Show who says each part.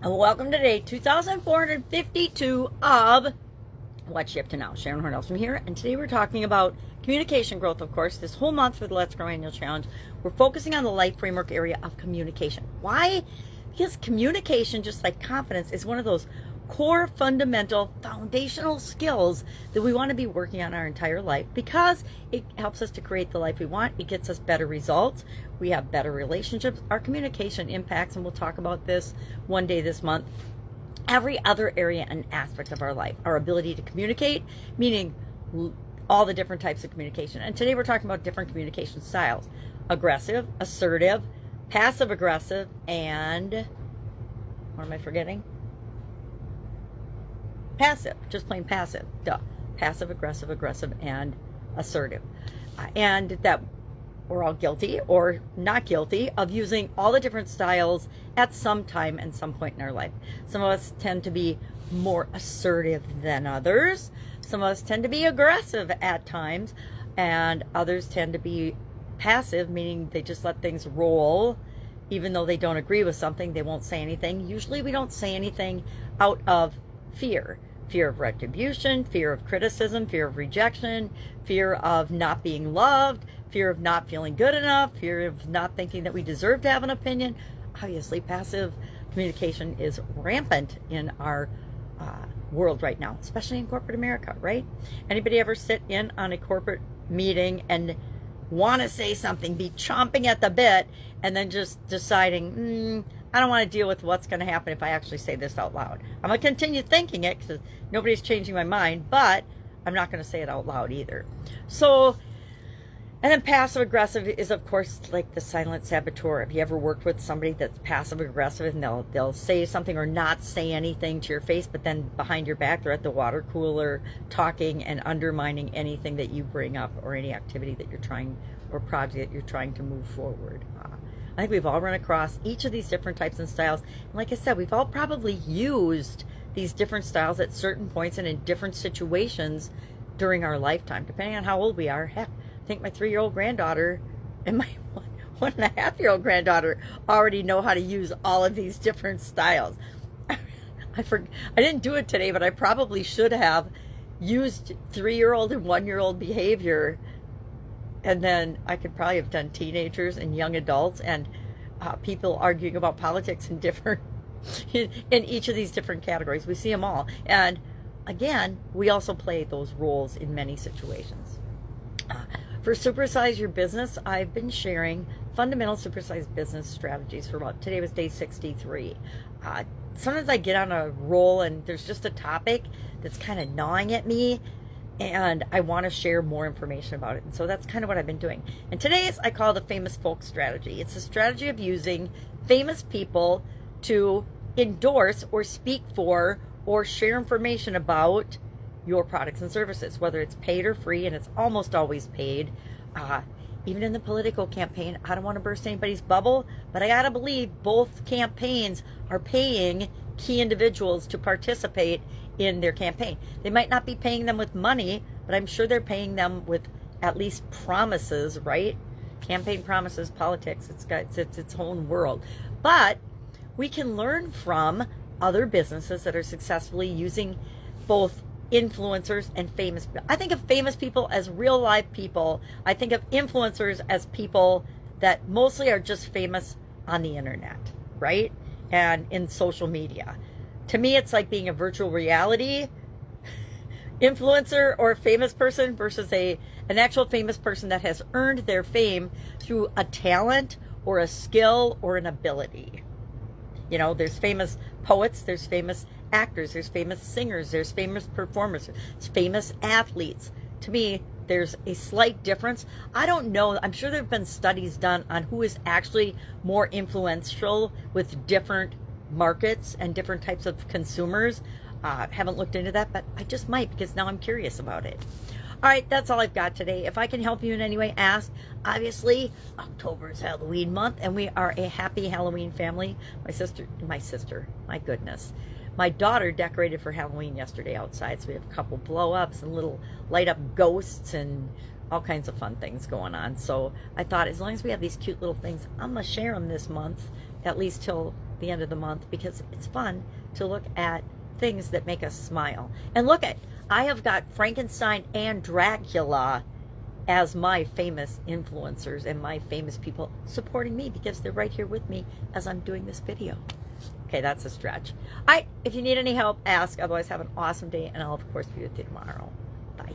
Speaker 1: And welcome to day 2452 of What Shift to Now. Sharon Horne-Ellstrom here, and today we're talking about communication growth, of course. This whole month for the Let's Grow Annual Challenge, we're focusing on the life framework area of communication. Why? Because communication, just like confidence, is one of those core, fundamental, foundational skills that we want to be working on our entire life because it helps us to create the life we want. It gets us better results. We have better relationships. Our communication impacts, and we'll talk about this one day this month, every other area and aspect of our life. Our ability to communicate, meaning all the different types of communication. And today we're talking about different communication styles: aggressive, assertive, passive aggressive, and what am I forgetting? Passive, just plain passive. Duh. Passive, aggressive, and assertive. And that we're all guilty or not guilty of using all the different styles at some time and some point in our life. Some of us tend to be more assertive than others. Some of us tend to be aggressive at times, and others tend to be passive, meaning they just let things roll. Even though they don't agree with something, they won't say anything. Usually we don't say anything out of fear of retribution, fear of criticism, fear of rejection, fear of not being loved, fear of not feeling good enough, fear of not thinking that we deserve to have an opinion. Obviously, passive communication is rampant in our world right now, especially in corporate America, right? Anybody ever sit in on a corporate meeting and want to say something, be chomping at the bit, and then just deciding, I don't want to deal with what's going to happen if I actually say this out loud. I'm going to continue thinking it because nobody's changing my mind, but I'm not going to say it out loud either. So, and then passive aggressive is, of course, like the silent saboteur. Have you ever worked with somebody that's passive aggressive and they'll say something or not say anything to your face, but then behind your back they're at the water cooler talking and undermining anything that you bring up or any activity that you're trying or project that you're trying to move forward. I think we've all run across each of these different types and styles. And like I said, we've all probably used these different styles at certain points and in different situations during our lifetime, depending on how old we are. Heck, I think my 3-year-old granddaughter and my 1.5-year-old granddaughter already know how to use all of these different styles. I didn't do it today, but I probably should have used 3-year-old and 1-year-old behavior. And then I could probably have done teenagers and young adults and people arguing about politics in each of these different categories. We see them all. And again, we also play those roles in many situations. For Supersize Your Business, I've been sharing fundamental supersize business strategies for today was day 63. Sometimes I get on a roll and there's just a topic that's kind of gnawing at me, and I want to share more information about it. And so that's kind of what I've been doing. And today's I call the famous folks strategy. It's a strategy of using famous people to endorse or speak for or share information about your products and services, whether it's paid or free, and it's almost always paid. Even in the political campaign, I don't want to burst anybody's bubble, but I gotta believe both campaigns are paying key individuals to participate in their campaign. They might not be paying them with money, but I'm sure they're paying them with at least promises, right? Campaign promises, politics, it's its own world. But we can learn from other businesses that are successfully using both influencers and famous people. I think of famous people as real life people. I think of influencers as people that mostly are just famous on the internet, right? And in social media. To me, it's like being a virtual reality influencer or a famous person versus an actual famous person that has earned their fame through a talent or a skill or an ability. You know, there's famous poets, there's famous actors, there's famous singers, there's famous performers, there's famous athletes. To me, there's a slight difference. I don't know. I'm sure there have been studies done on who is actually more influential with different markets and different types of consumers. Haven't looked into that, but I just might because now I'm curious about it. All right, that's all I've got today. If I can help you in any way, ask. Obviously, October is Halloween month, and we are a happy Halloween family. My goodness. My daughter decorated for Halloween yesterday outside, so we have a couple blow-ups and little light-up ghosts and all kinds of fun things going on. So I thought as long as we have these cute little things, I'm going to share them this month, at least till the end of the month because it's fun to look at things that make us smile. And look at, I have got Frankenstein and Dracula as my famous influencers and my famous people supporting me because they're right here with me as I'm doing this video. Okay, that's a stretch. If you need any help, ask. Otherwise, have an awesome day, and I'll, of course, be with you tomorrow. Bye.